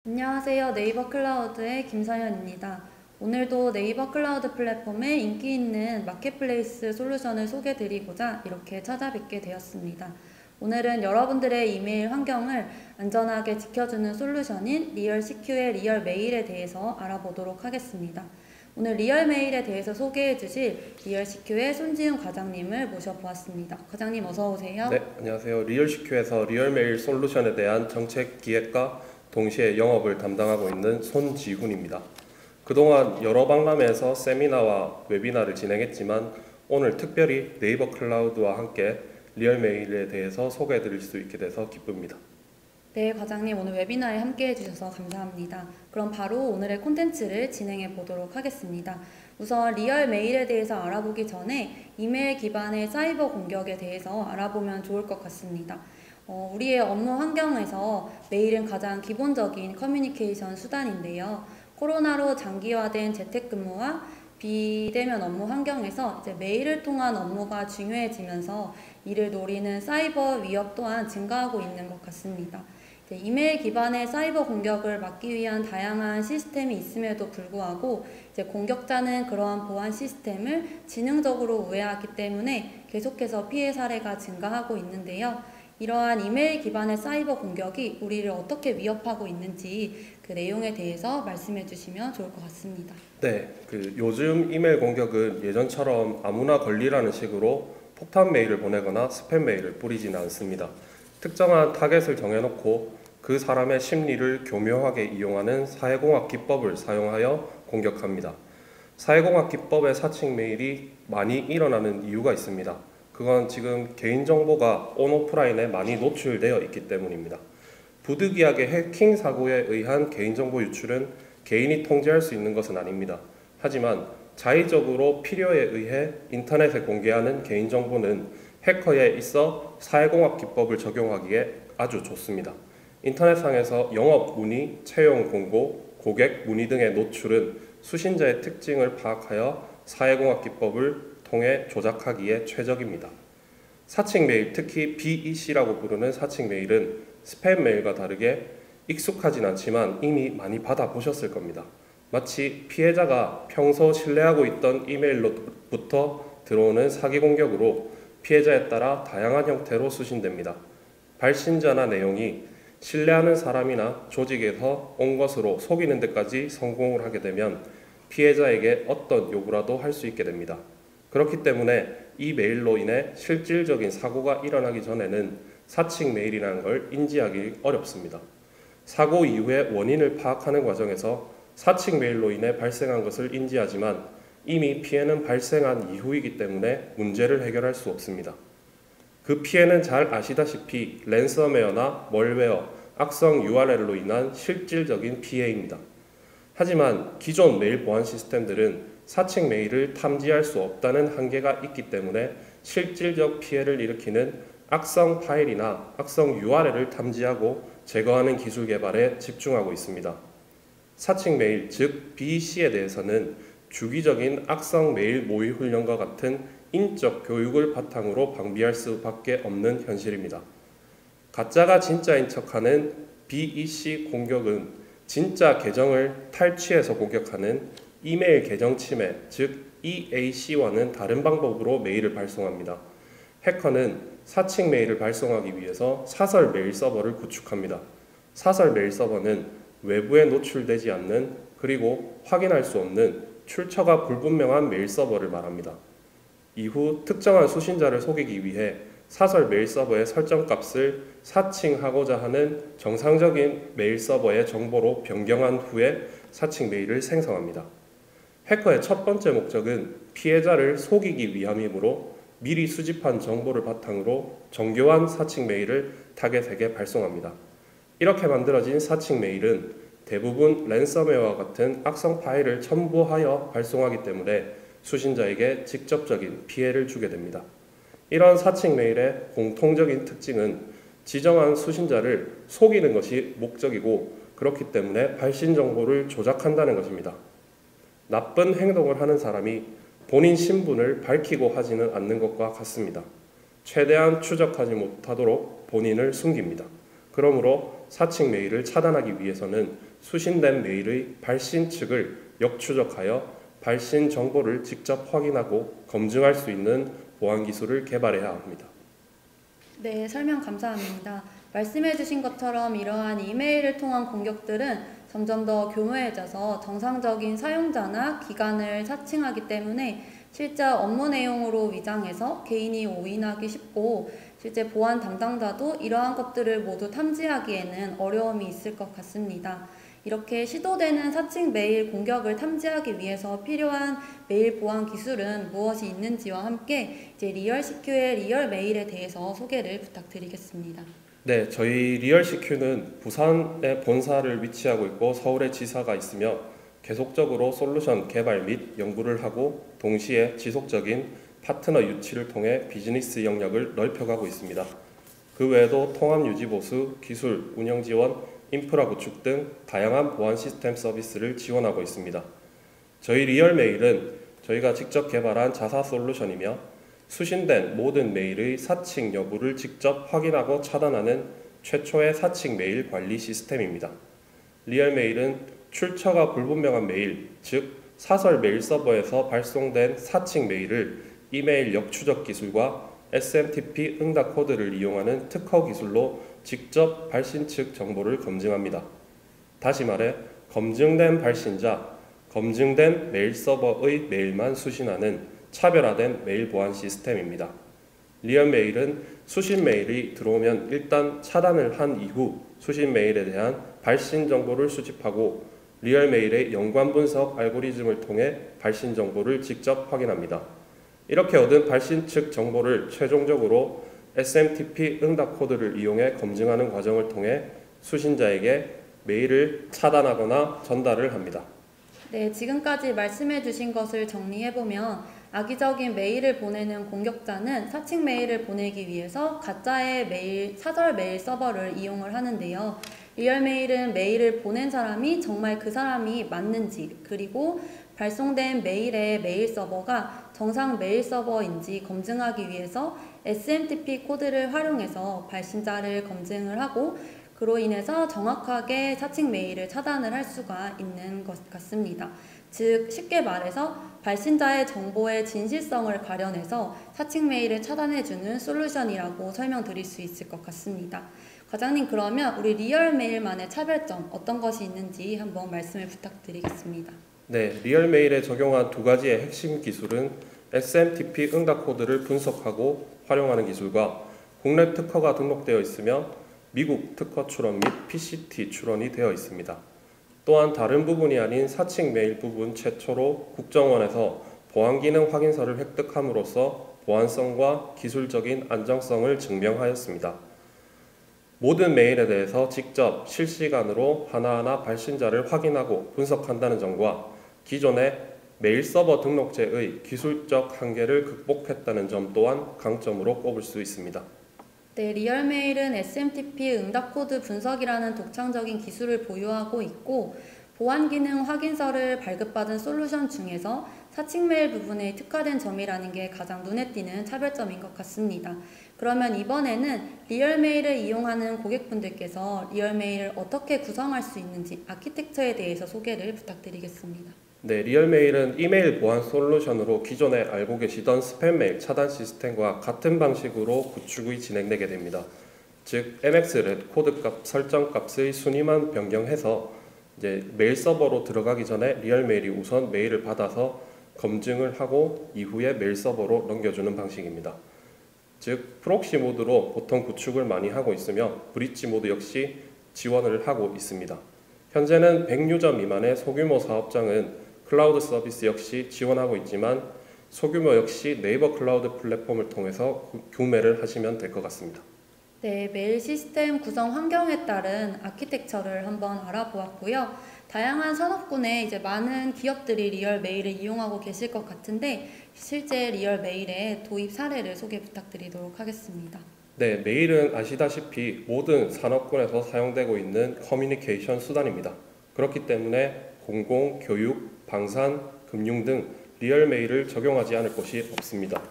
안녕하세요. 네이버 클라우드의 김서연입니다. 오늘도 네이버 클라우드 플랫폼에 인기 있는 마켓플레이스 솔루션을 소개드리고자 이렇게 찾아뵙게 되었습니다. 오늘은 여러분들의 이메일 환경을 안전하게 지켜주는 솔루션인 리얼시큐의 리얼메일에 대해서 알아보도록 하겠습니다. 오늘 리얼메일에 대해서 소개해 주실 리얼시큐의 손지훈 과장님을 모셔보았습니다. 과장님 어서 오세요. 네, 안녕하세요. 리얼시큐에서 리얼메일 솔루션에 대한 정책 기획과 동시에 영업을 담당하고 있는 손지훈입니다. 그동안 여러 박람회에서 세미나와 웨비나를 진행했지만 오늘 특별히 네이버 클라우드와 함께 리얼메일에 대해서 소개해드릴 수 있게 돼서 기쁩니다. 네, 과장님 오늘 웨비나에 함께 해주셔서 감사합니다. 그럼 바로 오늘의 콘텐츠를 진행해 보도록 하겠습니다. 우선 리얼메일에 대해서 알아보기 전에 이메일 기반의 사이버 공격에 대해서 알아보면 좋을 것 같습니다. 우리의 업무 환경에서 메일은 가장 기본적인 커뮤니케이션 수단인데요. 코로나로 장기화된 재택근무와 비대면 업무 환경에서 이제 메일을 통한 업무가 중요해지면서 이를 노리는 사이버 위협 또한 증가하고 있는 것 같습니다. 이메일 기반의 사이버 공격을 막기 위한 다양한 시스템이 있음에도 불구하고 이제 공격자는 그러한 보안 시스템을 지능적으로 우회하기 때문에 계속해서 피해 사례가 증가하고 있는데요. 이러한 이메일 기반의 사이버 공격이 우리를 어떻게 위협하고 있는지 그 내용에 대해서 말씀해 주시면 좋을 것 같습니다. 네, 요즘 이메일 공격은 예전처럼 아무나 걸리라는 식으로 폭탄 메일을 보내거나 스팸 메일을 뿌리지는 않습니다. 특정한 타겟을 정해놓고 그 사람의 심리를 교묘하게 이용하는 사회공학 기법을 사용하여 공격합니다. 사회공학 기법의 사칭 메일이 많이 일어나는 이유가 있습니다. 그건 지금 개인정보가 온오프라인에 많이 노출되어 있기 때문입니다. 부득이하게 해킹 사고에 의한 개인정보 유출은 개인이 통제할 수 있는 것은 아닙니다. 하지만 자의적으로 필요에 의해 인터넷에 공개하는 개인정보는 해커에 있어 사회공학 기법을 적용하기에 아주 좋습니다. 인터넷상에서 영업 문의, 채용 공고, 고객 문의 등의 노출은 수신자의 특징을 파악하여 사회공학 기법을 통해 조작하기에 최적입니다. 사칭 메일, 특히 BEC라고 부르는 사칭 메일은 스팸 메일과 다르게 익숙하진 않지만 이미 많이 받아보셨을 겁니다. 마치 피해자가 평소 신뢰하고 있던 이메일로부터 들어오는 사기 공격으로 피해자에 따라 다양한 형태로 수신됩니다. 발신자나 내용이 신뢰하는 사람이나 조직에서 온 것으로 속이는 데까지 성공을 하게 되면 피해자에게 어떤 요구라도 할 수 있게 됩니다. 그렇기 때문에 이 메일로 인해 실질적인 사고가 일어나기 전에는 사칭 메일이라는 걸 인지하기 어렵습니다. 사고 이후의 원인을 파악하는 과정에서 사칭 메일로 인해 발생한 것을 인지하지만 이미 피해는 발생한 이후이기 때문에 문제를 해결할 수 없습니다. 그 피해는 잘 아시다시피 랜섬웨어나 멀웨어, 악성 URL로 인한 실질적인 피해입니다. 하지만 기존 메일 보안 시스템들은 사칭 메일을 탐지할 수 없다는 한계가 있기 때문에 실질적 피해를 일으키는 악성 파일이나 악성 URL을 탐지하고 제거하는 기술 개발에 집중하고 있습니다. 사칭 메일, 즉 BEC에 대해서는 주기적인 악성 메일 모의 훈련과 같은 인적 교육을 바탕으로 방비할 수밖에 없는 현실입니다. 가짜가 진짜인 척하는 BEC 공격은 진짜 계정을 탈취해서 공격하는 이메일 계정 침해, 즉 EAC와는 다른 방법으로 메일을 발송합니다. 해커는 사칭 메일을 발송하기 위해서 사설 메일 서버를 구축합니다. 사설 메일 서버는 외부에 노출되지 않는 그리고 확인할 수 없는 출처가 불분명한 메일 서버를 말합니다. 이후 특정한 수신자를 속이기 위해 사설 메일 서버의 설정값을 사칭하고자 하는 정상적인 메일 서버의 정보로 변경한 후에 사칭 메일을 생성합니다. 해커의 첫 번째 목적은 피해자를 속이기 위함이므로 미리 수집한 정보를 바탕으로 정교한 사칭 메일을 타겟에게 발송합니다. 이렇게 만들어진 사칭 메일은 대부분 랜섬웨어와 같은 악성 파일을 첨부하여 발송하기 때문에 수신자에게 직접적인 피해를 주게 됩니다. 이런 사칭 메일의 공통적인 특징은 지정한 수신자를 속이는 것이 목적이고 그렇기 때문에 발신 정보를 조작한다는 것입니다. 나쁜 행동을 하는 사람이 본인 신분을 밝히고 하지는 않는 것과 같습니다. 최대한 추적하지 못하도록 본인을 숨깁니다. 그러므로 사칭 메일을 차단하기 위해서는 수신된 메일의 발신 측을 역추적하여 발신 정보를 직접 확인하고 검증할 수 있는 보안 기술을 개발해야 합니다. 네, 설명 감사합니다. 말씀해주신 것처럼 이러한 이메일을 통한 공격들은 점점 더 교묘해져서 정상적인 사용자나 기관을 사칭하기 때문에 실제 업무 내용으로 위장해서 개인이 오인하기 쉽고 실제 보안 담당자도 이러한 것들을 모두 탐지하기에는 어려움이 있을 것 같습니다. 이렇게 시도되는 사칭 메일 공격을 탐지하기 위해서 필요한 메일 보안 기술은 무엇이 있는지와 함께 이제 리얼CQ의 리얼 메일에 대해서 소개를 부탁드리겠습니다. 네, 저희 리얼CQ는 부산에 본사를 위치하고 있고 서울에 지사가 있으며 계속적으로 솔루션 개발 및 연구를 하고 동시에 지속적인 파트너 유치를 통해 비즈니스 영역을 넓혀가고 있습니다. 그 외에도 통합 유지 보수, 기술, 운영 지원, 인프라 구축 등 다양한 보안 시스템 서비스를 지원하고 있습니다. 저희 리얼메일은 저희가 직접 개발한 자사 솔루션이며 수신된 모든 메일의 사칭 여부를 직접 확인하고 차단하는 최초의 사칭 메일 관리 시스템입니다. 리얼메일은 출처가 불분명한 메일, 즉 사설 메일 서버에서 발송된 사칭 메일을 이메일 역추적 기술과 SMTP 응답 코드를 이용하는 특허 기술로 직접 발신 측 정보를 검증합니다. 다시 말해 검증된 발신자, 검증된 메일 서버의 메일만 수신하는 차별화된 메일 보안 시스템입니다. 리얼메일은 수신 메일이 들어오면 일단 차단을 한 이후 수신 메일에 대한 발신 정보를 수집하고 리얼메일의 연관 분석 알고리즘을 통해 발신 정보를 직접 확인합니다. 이렇게 얻은 발신 측 정보를 최종적으로 SMTP 응답 코드를 이용해 검증하는 과정을 통해 수신자에게 메일을 차단하거나 전달을 합니다. 네, 지금까지 말씀해 주신 것을 정리해보면 악의적인 메일을 보내는 공격자는 사칭 메일을 보내기 위해서 가짜의 메일, 사설 메일 서버를 이용을 하는데요. 리얼 메일은 메일을 보낸 사람이 정말 그 사람이 맞는지, 그리고 발송된 메일의 메일 서버가 정상 메일 서버인지 검증하기 위해서 SMTP 코드를 활용해서 발신자를 검증을 하고 그로 인해서 정확하게 사칭 메일을 차단을 할 수가 있는 것 같습니다. 즉 쉽게 말해서 발신자의 정보의 진실성을 가려내서 사칭 메일을 차단해주는 솔루션이라고 설명드릴 수 있을 것 같습니다. 과장님, 그러면 우리 리얼 메일만의 차별점 어떤 것이 있는지 한번 말씀을 부탁드리겠습니다. 네, 리얼메일에 적용한 두 가지의 핵심 기술은 SMTP 응답 코드를 분석하고 활용하는 기술과 국내 특허가 등록되어 있으며 미국 특허 출원 및 PCT 출원이 되어 있습니다. 또한 다른 부분이 아닌 사칭 메일 부분 최초로 국정원에서 보안기능 확인서를 획득함으로써 보안성과 기술적인 안정성을 증명하였습니다. 모든 메일에 대해서 직접 실시간으로 하나하나 발신자를 확인하고 분석한다는 점과 기존의 메일 서버 등록제의 기술적 한계를 극복했다는 점 또한 강점으로 꼽을 수 있습니다. 네, 리얼메일은 SMTP 응답 코드 분석이라는 독창적인 기술을 보유하고 있고 보안 기능 확인서를 발급받은 솔루션 중에서 사칭 메일 부분에 특화된 점이라는 게 가장 눈에 띄는 차별점인 것 같습니다. 그러면 이번에는 리얼메일을 이용하는 고객분들께서 리얼메일을 어떻게 구성할 수 있는지 아키텍처에 대해서 소개를 부탁드리겠습니다. 네, 리얼메일은 이메일 보안 솔루션으로 기존에 알고 계시던 스팸 메일 차단 시스템과 같은 방식으로 구축이 진행되게 됩니다. 즉, MX-RED 코드값 설정 값의 순위만 변경해서 이제 메일 서버로 들어가기 전에 리얼메일이 우선 메일을 받아서 검증을 하고 이후에 메일 서버로 넘겨주는 방식입니다. 즉, 프록시 모드로 보통 구축을 많이 하고 있으며 브릿지 모드 역시 지원을 하고 있습니다. 현재는 100유저 미만의 소규모 사업장은 클라우드 서비스 역시 지원하고 있지만 소규모 역시 네이버 클라우드 플랫폼을 통해서 구매를 하시면 될 것 같습니다. 네, 메일 시스템 구성 환경에 따른 아키텍처를 한번 알아보았고요. 다양한 산업군에 이제 많은 기업들이 리얼 메일을 이용하고 계실 것 같은데 실제 리얼 메일의 도입 사례를 소개 부탁드리도록 하겠습니다. 네, 메일은 아시다시피 모든 산업군에서 사용되고 있는 커뮤니케이션 수단입니다. 그렇기 때문에 공공, 교육, 방산, 금융 등 리얼 메일을 적용하지 않을 곳이 없습니다.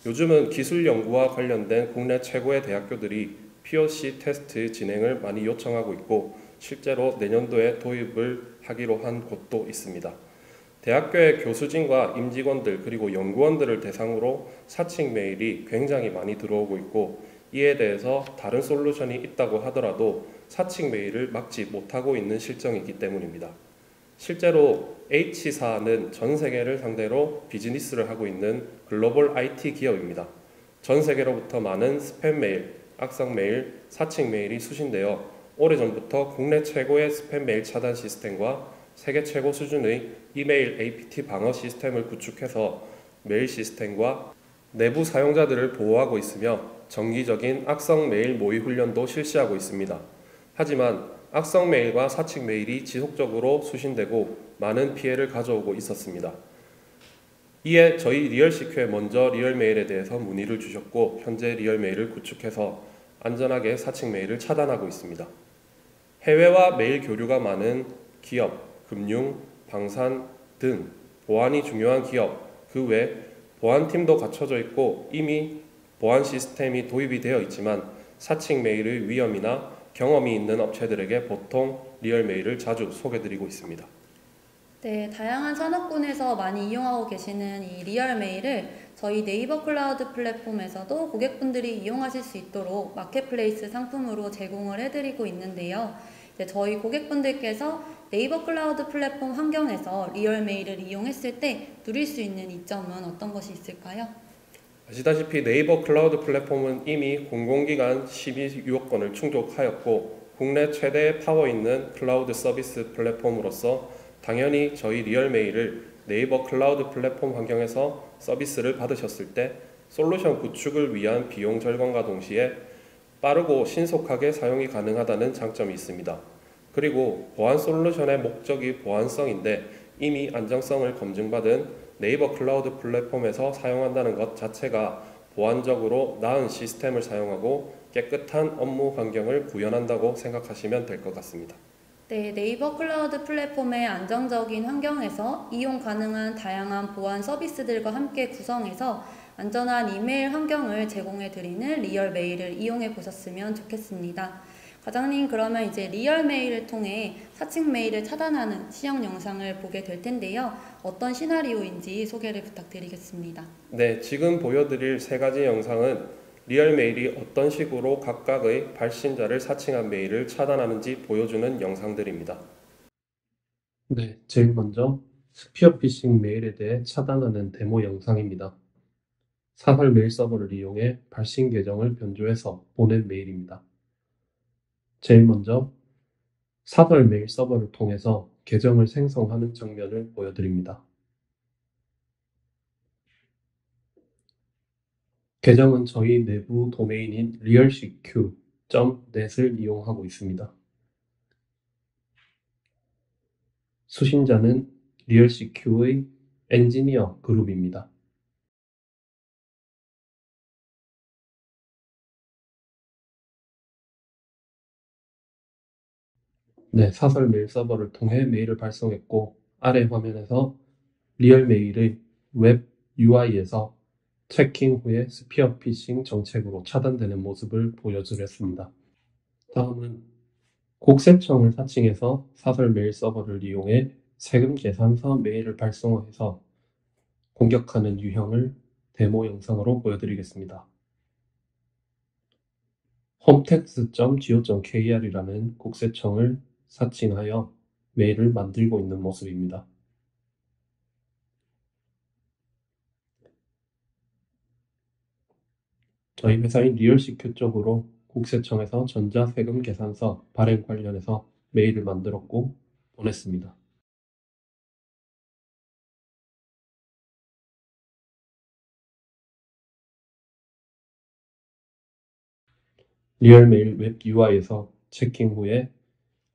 요즘은 기술 연구와 관련된 국내 최고의 대학교들이 POC 테스트 진행을 많이 요청하고 있고 실제로 내년도에 도입을 하기로 한 곳도 있습니다. 대학교의 교수진과 임직원들 그리고 연구원들을 대상으로 사칭 메일이 굉장히 많이 들어오고 있고 이에 대해서 다른 솔루션이 있다고 하더라도 사칭 메일을 막지 못하고 있는 실정이기 때문입니다. 실제로 H사는 전 세계를 상대로 비즈니스를 하고 있는 글로벌 IT 기업입니다. 전 세계로부터 많은 스팸 메일, 악성 메일, 사칭 메일이 수신되어 오래전부터 국내 최고의 스팸 메일 차단 시스템과 세계 최고 수준의 이메일 APT 방어 시스템을 구축해서 메일 시스템과 내부 사용자들을 보호하고 있으며 정기적인 악성 메일 모의 훈련도 실시하고 있습니다. 하지만 악성 메일과 사칭 메일이 지속적으로 수신되고 많은 피해를 가져오고 있었습니다. 이에 저희 리얼시큐에 먼저 리얼메일에 대해서 문의를 주셨고 현재 리얼메일을 구축해서 안전하게 사칭 메일을 차단하고 있습니다. 해외와 메일 교류가 많은 기업, 금융, 방산 등 보안이 중요한 기업, 그 외 보안팀도 갖춰져 있고 이미 보안 시스템이 도입이 되어 있지만 사칭 메일의 위험이나 경험이 있는 업체들에게 보통 리얼메일을 자주 소개드리고 있습니다. 네, 다양한 산업군에서 많이 이용하고 계시는 이 리얼메일을 저희 네이버 클라우드 플랫폼에서도 고객분들이 이용하실 수 있도록 마켓플레이스 상품으로 제공을 해드리고 있는데요. 저희 고객분들께서 네이버 클라우드 플랫폼 환경에서 리얼메일을 이용했을 때 누릴 수 있는 이점은 어떤 것이 있을까요? 아시다시피 네이버 클라우드 플랫폼은 이미 공공기관 12유효 건을 충족하였고 국내 최대의 파워 있는 클라우드 서비스 플랫폼으로서 당연히 저희 리얼메일을 네이버 클라우드 플랫폼 환경에서 서비스를 받으셨을 때 솔루션 구축을 위한 비용 절감과 동시에 빠르고 신속하게 사용이 가능하다는 장점이 있습니다. 그리고 보안 솔루션의 목적이 보안성인데 이미 안정성을 검증받은 네이버 클라우드 플랫폼에서 사용한다는 것 자체가 보안적으로 나은 시스템을 사용하고 깨끗한 업무 환경을 구현한다고 생각하시면 될 것 같습니다. 네, 네이버 클라우드 플랫폼의 안정적인 환경에서 이용 가능한 다양한 보안 서비스들과 함께 구성해서 안전한 이메일 환경을 제공해 드리는 리얼메일을 이용해 보셨으면 좋겠습니다. 과장님, 그러면 이제 리얼메일을 통해 사칭 메일을 차단하는 시험 영상을 보게 될 텐데요. 어떤 시나리오인지 소개를 부탁드리겠습니다. 네, 지금 보여드릴 세 가지 영상은 리얼메일이 어떤 식으로 각각의 발신자를 사칭한 메일을 차단하는지 보여주는 영상들입니다. 네, 제일 먼저 스피어 피싱 메일에 대해 차단하는 데모 영상입니다. 사설 메일 서버를 이용해 발신 계정을 변조해서 보낸 메일입니다. 제일 먼저 사설 메일 서버를 통해서 계정을 생성하는 장면을 보여드립니다. 계정은 저희 내부 도메인인 realcq.net을 이용하고 있습니다. 수신자는 realcq의 엔지니어 그룹입니다. 네, 사설 메일 서버를 통해 메일을 발송했고 아래 화면에서 리얼 메일의 웹 UI에서 체킹 후에 스피어 피싱 정책으로 차단되는 모습을 보여드렸습니다. 다음은 국세청을 사칭해서 사설 메일 서버를 이용해 세금 계산서 메일을 발송해서 공격하는 유형을 데모 영상으로 보여드리겠습니다. 홈택스.go.kr이라는 국세청을 사칭하여 메일을 만들고 있는 모습입니다. 저희 회사인 리얼시큐 쪽으로 국세청에서 전자세금 계산서 발행 관련해서 메일을 만들었고 보냈습니다. 리얼메일 웹 UI에서 체킹 후에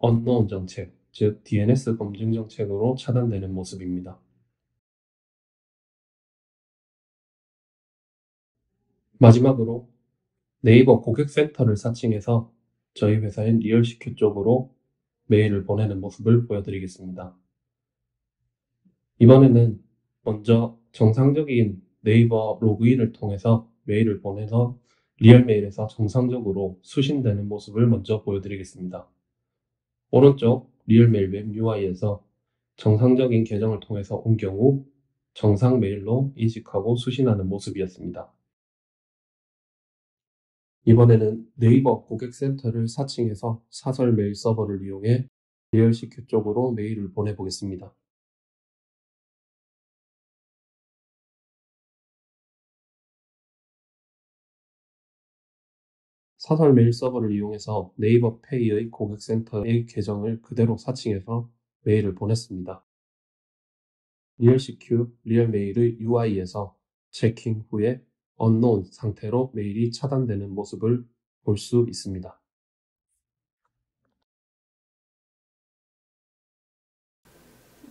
unknown 정책, 즉 DNS 검증 정책으로 차단되는 모습입니다. 마지막으로 네이버 고객센터를 사칭해서 저희 회사인 리얼시큐 쪽으로 메일을 보내는 모습을 보여드리겠습니다. 이번에는 먼저 정상적인 네이버 로그인을 통해서 메일을 보내서 리얼메일에서 정상적으로 수신되는 모습을 먼저 보여드리겠습니다. 오른쪽 리얼메일 웹 UI에서 정상적인 계정을 통해서 온 경우 정상 메일로 인식하고 수신하는 모습이었습니다. 이번에는 네이버 고객센터를 사칭해서 사설 메일 서버를 이용해 리얼CQ 쪽으로 메일을 보내보겠습니다. 사설 메일 서버를 이용해서 네이버 페이의 고객센터의 계정을 그대로 사칭해서 메일을 보냈습니다. 리얼CQ 리얼메일의 UI에서 체킹 후에 unknown 상태로 메일이 차단되는 모습을 볼 수 있습니다.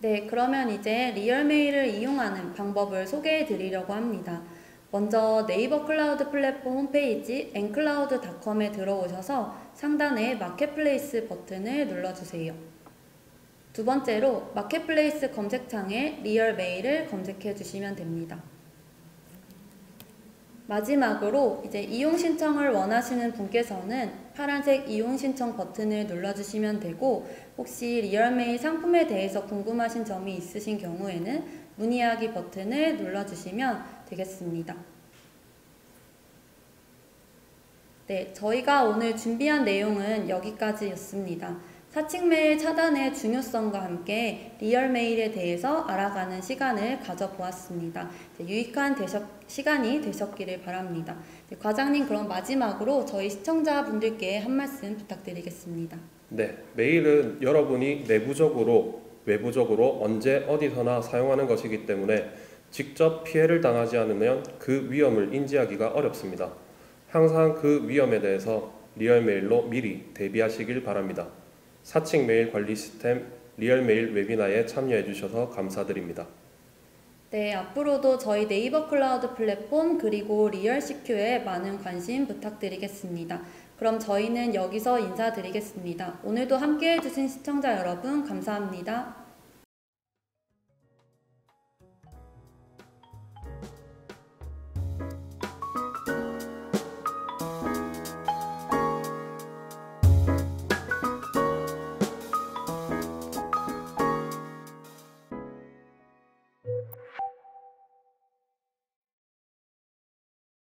네, 그러면 이제 리얼메일을 이용하는 방법을 소개해 드리려고 합니다. 먼저 네이버 클라우드 플랫폼 홈페이지 ncloud.com에 들어오셔서 상단에 마켓플레이스 버튼을 눌러주세요. 두 번째로 마켓플레이스 검색창에 리얼메일을 검색해 주시면 됩니다. 마지막으로 이제 이용 신청을 원하시는 분께서는 파란색 이용 신청 버튼을 눌러주시면 되고, 혹시 리얼메일 상품에 대해서 궁금하신 점이 있으신 경우에는 문의하기 버튼을 눌러주시면 되겠습니다. 네, 저희가 오늘 준비한 내용은 여기까지였습니다. 사칭 메일 차단의 중요성과 함께 리얼메일에 대해서 알아가는 시간을 가져보았습니다. 유익한 시간이 되셨기를 바랍니다. 네, 과장님, 그럼 마지막으로 저희 시청자분들께 한 말씀 부탁드리겠습니다. 네, 메일은 여러분이 내부적으로, 외부적으로 언제 어디서나 사용하는 것이기 때문에 직접 피해를 당하지 않으면 그 위험을 인지하기가 어렵습니다. 항상 그 위험에 대해서 리얼메일로 미리 대비하시길 바랍니다. 사칭 메일 관리 시스템 리얼메일 웨비나에 참여해 주셔서 감사드립니다. 네, 앞으로도 저희 네이버 클라우드 플랫폼 그리고 리얼CQ에 많은 관심 부탁드리겠습니다. 그럼 저희는 여기서 인사드리겠습니다. 오늘도 함께해 주신 시청자 여러분 감사합니다.